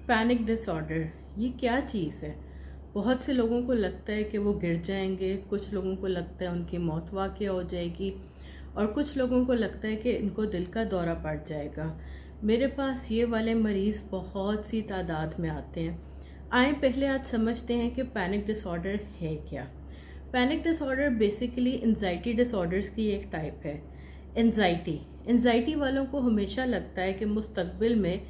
Panic disorder ये क्या चीज़ है? बहुत से लोगों को लगता है कि वो गिर जाएंगे, कुछ लोगों को लगता है उनकी मौत वाक़या हो जाएगी और कुछ लोगों को लगता है कि इनको दिल का दौरा पड़ जाएगा। मेरे पास ये वाले मरीज़ बहुत सी तादाद में आते हैं। आए पहले आज समझते हैं कि पैनिक डिसऑर्डर है क्या। Panic disorder basically anxiety disorders की एक टाइप है। एंजाइटी वालों को हमेशा लगता है कि मुस्तकबिल में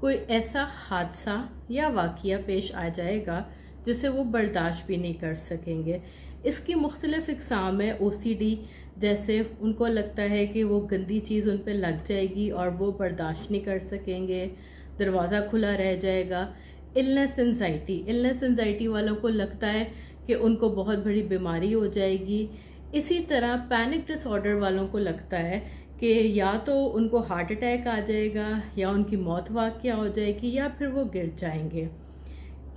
कोई ऐसा हादसा या वाक़या पेश आ जाएगा जिसे वो बर्दाश्त भी नहीं कर सकेंगे। इसकी मुख्तलिफ़ इक़साम है। OCD जैसे उनको लगता है कि वो गंदी चीज़ उन पर लग जाएगी और वो बर्दाश्त नहीं कर सकेंगे, दरवाज़ा खुला रह जाएगा। इलनेस एंजाइटी वालों को लगता है कि उनको बहुत बड़ी बीमारी हो जाएगी। इसी तरह पैनिक डिसऑर्डर वालों को लगता है कि या तो उनको हार्ट अटैक आ जाएगा या उनकी मौत वाक़या हो जाएगी या फिर वो गिर जाएंगे।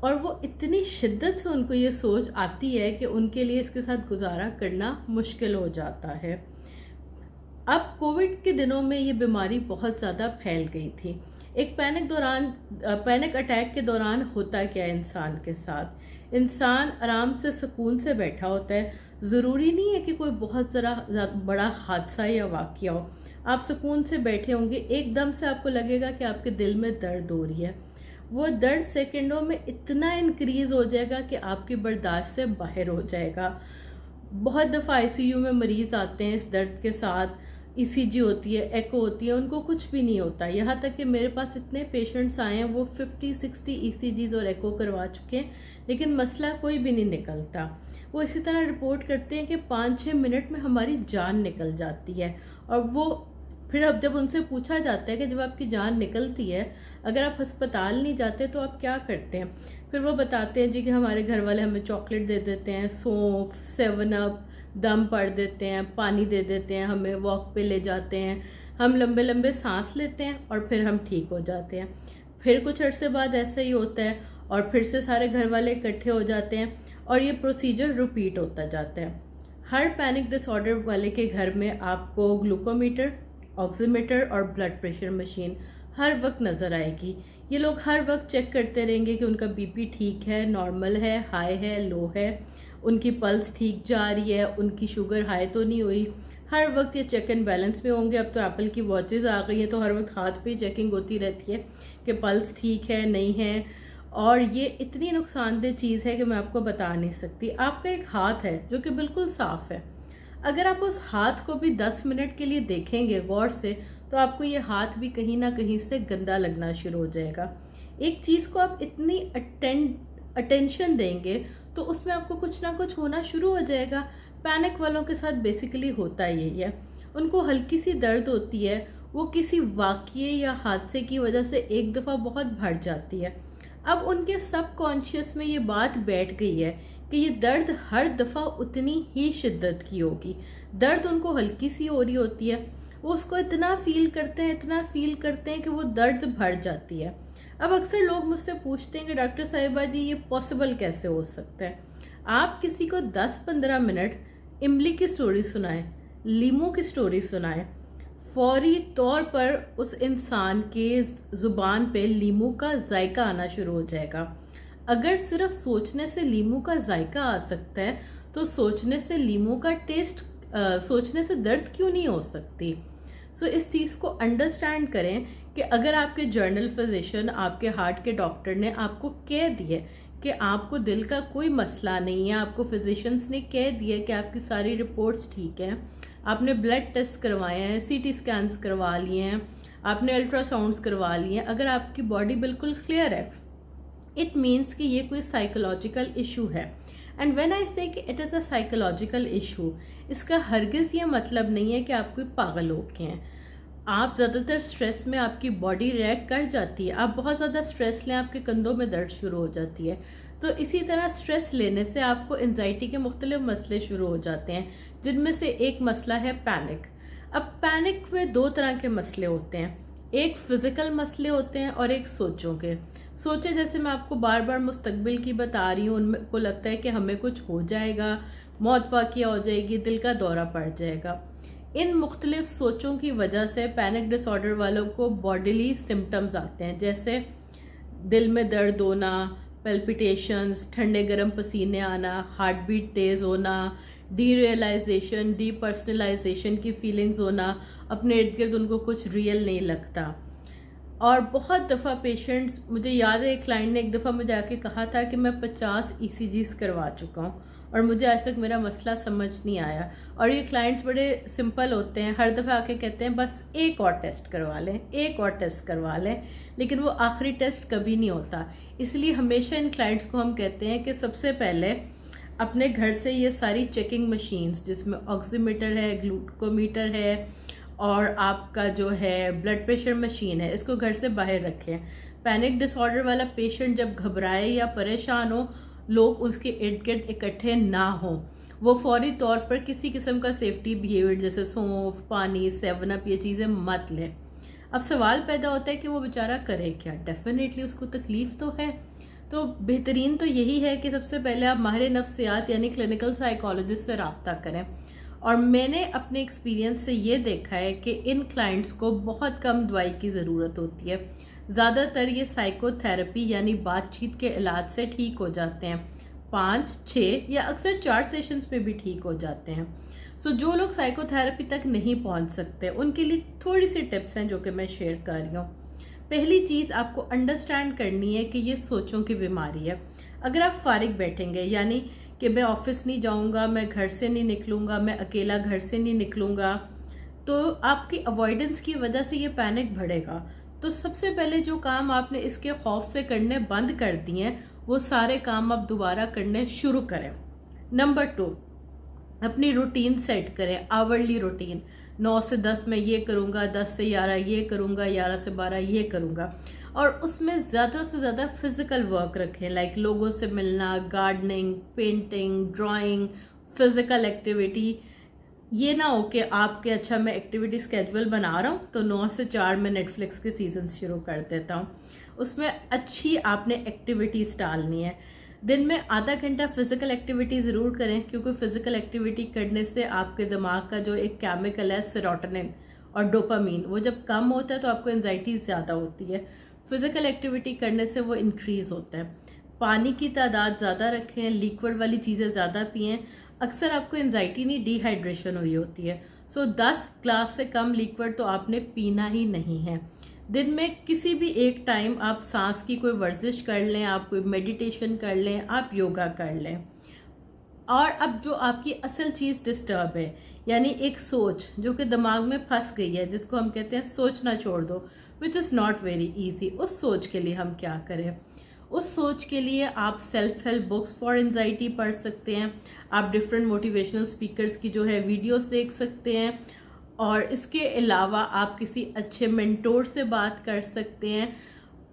और वो इतनी शिद्दत से उनको ये सोच आती है कि उनके लिए इसके साथ गुजारा करना मुश्किल हो जाता है। अब कोविड के दिनों में ये बीमारी बहुत ज़्यादा फैल गई थी। एक पैनिक अटैक के दौरान होता क्या है इंसान के साथ? इंसान आराम से सुकून से बैठा होता है। ज़रूरी नहीं है कि कोई बहुत ज़रा बड़ा हादसा या वाक़या हो। आप सुकून से बैठे होंगे, एकदम से आपको लगेगा कि आपके दिल में दर्द हो रही है। वो दर्द सेकंडों में इतना इंक्रीज़ हो जाएगा कि आपकी बर्दाश्त से बाहर हो जाएगा। बहुत दफ़ा ICU में मरीज़ आते हैं इस दर्द के साथ। ECG होती है, एको होती है, उनको कुछ भी नहीं होता। यहाँ तक कि मेरे पास इतने पेशेंट्स आए हैं, वो 50-60 ECGs और एको करवा चुके हैं, लेकिन मसला कोई भी नहीं निकलता। वो इसी तरह रिपोर्ट करते हैं कि 5-6 मिनट में हमारी जान निकल जाती है। और वो फिर अब जब उनसे पूछा जाता है कि जब आपकी जान निकलती है, अगर आप अस्पताल नहीं जाते तो आप क्या करते हैं? फिर वो बताते हैं जी कि हमारे घर वाले हमें चॉकलेट दे देते हैं, सौंफ, 7 अप, दम पड़ देते हैं, पानी दे देते हैं, हमें वॉक पे ले जाते हैं, हम लंबे लंबे सांस लेते हैं और फिर हम ठीक हो जाते हैं। फिर कुछ अरसे बाद ऐसा ही होता है और फिर से सारे घर वाले इकट्ठे हो जाते हैं और ये प्रोसीजर रिपीट होता जाता है। हर पैनिक डिसऑर्डर वाले के घर में आपको ग्लूकोमीटर, ऑक्सीमीटर और ब्लड प्रेशर मशीन हर वक्त नज़र आएगी। ये लोग हर वक्त चेक करते रहेंगे कि उनका BP ठीक है, नॉर्मल है, हाई है, लो है, उनकी पल्स ठीक जा रही है, उनकी शुगर हाई तो नहीं हुई। हर वक्त ये चेक एंड बैलेंस में होंगे। अब तो एप्पल की वॉचेस आ गई हैं तो हर वक्त हाथ पे चेकिंग होती रहती है कि पल्स ठीक है नहीं है। और ये इतनी नुकसानदेह चीज़ है कि मैं आपको बता नहीं सकती। आपका एक हाथ है जो कि बिल्कुल साफ़ है, अगर आप उस हाथ को भी 10 मिनट के लिए देखेंगे गौर से तो आपको ये हाथ भी कहीं ना कहीं से गंदा लगना शुरू हो जाएगा। एक चीज़ को आप इतनी अटेंशन देंगे तो उसमें आपको कुछ ना कुछ होना शुरू हो जाएगा। पैनिक वालों के साथ बेसिकली होता यही है। उनको हल्की सी दर्द होती है, वो किसी वाक़ये या हादसे की वजह से एक दफ़ा बहुत बढ़ जाती है। अब उनके सबकॉन्शियस में ये बात बैठ गई है कि ये दर्द हर दफ़ा उतनी ही शिद्दत की होगी। दर्द उनको हल्की सी हो रही होती है, वो उसको इतना फील करते हैं कि वो दर्द बढ़ जाती है। अब अक्सर लोग मुझसे पूछते हैं कि डॉक्टर साहिबा जी ये पॉसिबल कैसे हो सकता है? आप किसी को 10-15 मिनट इमली की स्टोरी सुनाएं, लीमू की स्टोरी सुनाएं, फौरी तौर पर उस इंसान के ज़ुबान पे लीमू का जायका आना शुरू हो जाएगा। अगर सिर्फ सोचने से लीमू का जायका आ सकता है तो सोचने से लीमू का टेस्ट सोचने से दर्द क्यों नहीं हो सकती? सो इस चीज़ को अंडरस्टैंड करें कि अगर आपके जर्नल फिजिशियन, आपके हार्ट के डॉक्टर ने आपको कह दिया कि आपको दिल का कोई मसला नहीं है, आपको फिजिशियंस ने कह दिया कि आपकी सारी रिपोर्ट्स ठीक हैं, आपने ब्लड टेस्ट करवाए हैं, CT स्कैन्स करवा लिए हैं, आपने अल्ट्रासाउंड्स करवा लिए हैं, अगर आपकी बॉडी बिल्कुल क्लियर है, इट मीन्स कि ये कोई साइकोलॉजिकल इशू है। एंड व्हेन आई से कि it is a psychological issue, इसका हरगिज़ ये मतलब नहीं है कि आप कोई पागल हो गए हैं। आप ज़्यादातर स्ट्रेस में आपकी बॉडी रिएक्ट कर जाती है। आप बहुत ज़्यादा स्ट्रेस लें, आपके कंधों में दर्द शुरू हो जाती है। तो इसी तरह स्ट्रेस लेने से आपको एंजाइटी के मुख्तलिफ मसले शुरू हो जाते हैं, जिनमें से एक मसला है पैनिक। अब पैनिक में 2 तरह के मसले होते हैं, एक फ़िज़िकल मसले होते हैं और एक सोचों के। सोचे जैसे मैं आपको बार बार मुस्तकबिल की बता रही हूँ, उनको लगता है कि हमें कुछ हो जाएगा, मौत वाक़या हो जाएगी, दिल का दौरा पड़ जाएगा। इन मुख्तलिफ सोचों की वजह से पैनिक डिसऑर्डर वालों को बॉडीली सिम्टम्स आते हैं, जैसे दिल में दर्द होना, पेल्पिटेशंस, ठंडे गर्म पसीने आना, हार्ट बीट तेज़ होना, डीरियलाइजेशन, डीपर्सनलाइजेशन की फीलिंग्स होना, अपने इर्द गिर्द उनको कुछ रियल नहीं लगता। और बहुत दफ़ा पेशेंट्स, मुझे याद है एक क्लाइंट ने एक दफ़ा मुझे आके कहा था कि मैं 50 ECGs करवा चुका हूँ और मुझे आज तक मेरा मसला समझ नहीं आया। और ये क्लाइंट्स बड़े सिंपल होते हैं, हर दफ़ा आके कहते हैं बस एक और टेस्ट करवा लें, एक और टेस्ट करवा लें, लेकिन वो आखिरी टेस्ट कभी नहीं होता। इसलिए हमेशा इन क्लाइंट्स को हम कहते हैं कि सबसे पहले अपने घर से ये सारी चेकिंग मशीन्स, जिसमें ऑक्सीमीटर है, ग्लूकोमीटर है और आपका जो है ब्लड प्रेशर मशीन है, इसको घर से बाहर रखें। पैनिक डिसऑर्डर वाला पेशेंट जब घबराए या परेशान हो, लोग उसके इर्द गिर्द इकट्ठे ना हो, वो फौरी तौर पर किसी किस्म का सेफ्टी बिहेवियर जैसे सौंफ, पानी, 7 अप ये चीज़ें मत लें। अब सवाल पैदा होता है कि वो बेचारा करे क्या। डेफिनेटली उसको तकलीफ़ तो है, तो बेहतरीन तो यही है कि सबसे पहले आप माहिर नफ्सियात यानी क्लिनिकल साइकोलॉजिस्ट से रब्ता करें। और मैंने अपने एक्सपीरियंस से ये देखा है कि इन क्लाइंट्स को बहुत कम दवाई की ज़रूरत होती है। ज़्यादातर ये साइकोथेरेपी यानी बातचीत के इलाज से ठीक हो जाते हैं। 5, 6 या अक्सर 4 सेशंस पे भी ठीक हो जाते हैं। सो जो लोग साइकोथेरेपी तक नहीं पहुंच सकते, उनके लिए थोड़ी सी टिप्स हैं जो कि मैं शेयर कर रही हूँ। पहली चीज़ आपको अंडरस्टैंड करनी है कि ये सोचों की बीमारी है। अगर आप फारिग बैठेंगे यानी कि मैं ऑफिस नहीं जाऊंगा, मैं घर से नहीं निकलूंगा, मैं अकेला घर से नहीं निकलूंगा, तो आपकी अवॉइडेंस की वजह से ये पैनिक बढ़ेगा। तो सबसे पहले जो काम आपने इसके खौफ से करने बंद कर दिए हैं, वो सारे काम आप दोबारा करने शुरू करें। नंबर 2, अपनी रूटीन सेट करें, आवरली रूटीन। 9 से 10 मैं ये करूँगा, 10 से 11 ये करूँगा, 11 से 12 ये करूँगा। और उसमें ज़्यादा से ज़्यादा फिज़िकल वर्क रखें, लाइक लोगों से मिलना, gardening, painting, drawing, physical activity. ये ना हो कि आपके अच्छा मैं एक्टिविटी स्केड्यूल बना रहा हूँ तो 9 से 4 में नेटफ्लिक्स के सीजन्स शुरू कर देता हूँ। उसमें अच्छी आपने एक्टिविटीज़ डालनी है। दिन में आधा घंटा फिज़िकल एक्टिविटी ज़रूर करें, क्योंकि फ़िज़िकल एक्टिविटी करने से आपके दिमाग का जो एक केमिकल है सेरोटोनिन और डोपामीन, वो जब कम होता है तो आपको एंजाइटी ज़्यादा होती है। फ़िज़िकल एक्टिविटी करने से वो इंक्रीज़ होता है। पानी की तादाद ज़्यादा रखें, लिक्विड वाली चीज़ें ज़्यादा पिएं। अक्सर आपको एंजाइटी नहीं, डिहाइड्रेशन हुई होती है। सो 10 ग्लास से कम लिक्विड तो आपने पीना ही नहीं है। दिन में किसी भी एक टाइम आप सांस की कोई वर्जिश कर लें, आप कोई मेडिटेशन कर लें, आप योगा कर लें। और अब जो आपकी असल चीज़ डिस्टर्ब है, यानी एक सोच जो कि दिमाग में फंस गई है, जिसको हम कहते हैं सोचना छोड़ दो, which is not very easy. उस सोच के लिए हम क्या करें? उस सोच के लिए आप self help books for anxiety पढ़ सकते हैं, आप डिफरेंट मोटिवेशनल स्पीकर्स की जो है वीडियोस देख सकते हैं, और इसके अलावा आप किसी अच्छे मेंटोर से बात कर सकते हैं।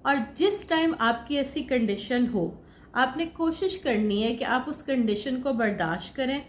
और जिस टाइम आपकी ऐसी कंडीशन हो, आपने कोशिश करनी है कि आप उस कंडीशन को बर्दाश्त करें,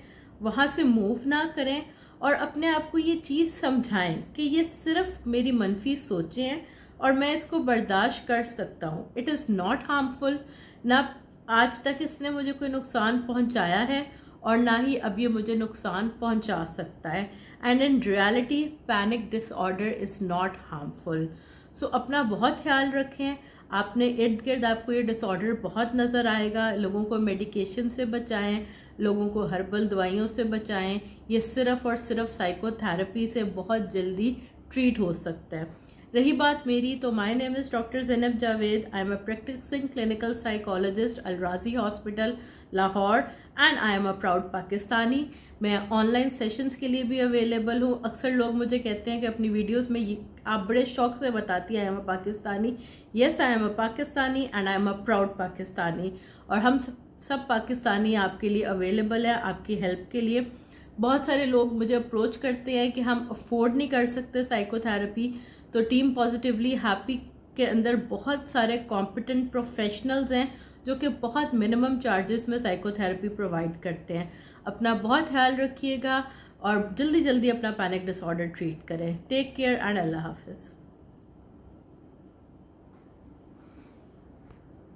वहाँ से मूव ना करें, और अपने आप को ये चीज़ समझाएं कि ये सिर्फ मेरी मनफी सोचें हैं और मैं इसको बर्दाश्त कर सकता हूँ। It is not harmful. ना आज तक इसने मुझे कोई नुकसान पहुँचाया है और ना ही अब ये मुझे नुकसान पहुँचा सकता है। And in reality panic disorder is not harmful. So अपना बहुत ख्याल रखें। आपने इर्द गिर्द आपको ये डिसऑर्डर बहुत नज़र आएगा। लोगों को मेडिकेशन से बचाएं, लोगों को हर्बल दवाइयों से बचाएं। ये सिर्फ़ और सिर्फ साइकोथेरेपी से बहुत जल्दी ट्रीट हो सकता है। रही बात मेरी, तो my name is doctor Zainab Javed. I am a practising clinical psychologist, Al Razi Hospital, Lahore, and I am a proud Pakistani. मैं ऑनलाइन सेशंस के लिए भी अवेलेबल हूँ। अक्सर लोग मुझे कहते हैं कि अपनी वीडियोस में आप बड़े शौक से बताती हैं आई am a Pakistani. Yes, I am a Pakistani and I am a proud Pakistani. और हम सब पाकिस्तानी आपके लिए अवेलेबल है, आपकी हेल्प के लिए। बहुत सारे लोग मुझे अप्रोच करते हैं कि हम अफोर्ड नहीं कर सकते साइकोथेरेपी, तो टीम पॉजिटिवली हैप्पी के अंदर बहुत सारे कॉम्पिटेंट प्रोफेशनल्स हैं जो कि बहुत मिनिमम चार्जेस में साइकोथेरेपी प्रोवाइड करते हैं। अपना बहुत ख्याल रखिएगा और जल्दी जल्दी अपना पैनिक डिसऑर्डर ट्रीट करें। टेक केयर एंड अल्लाह हाफिज़।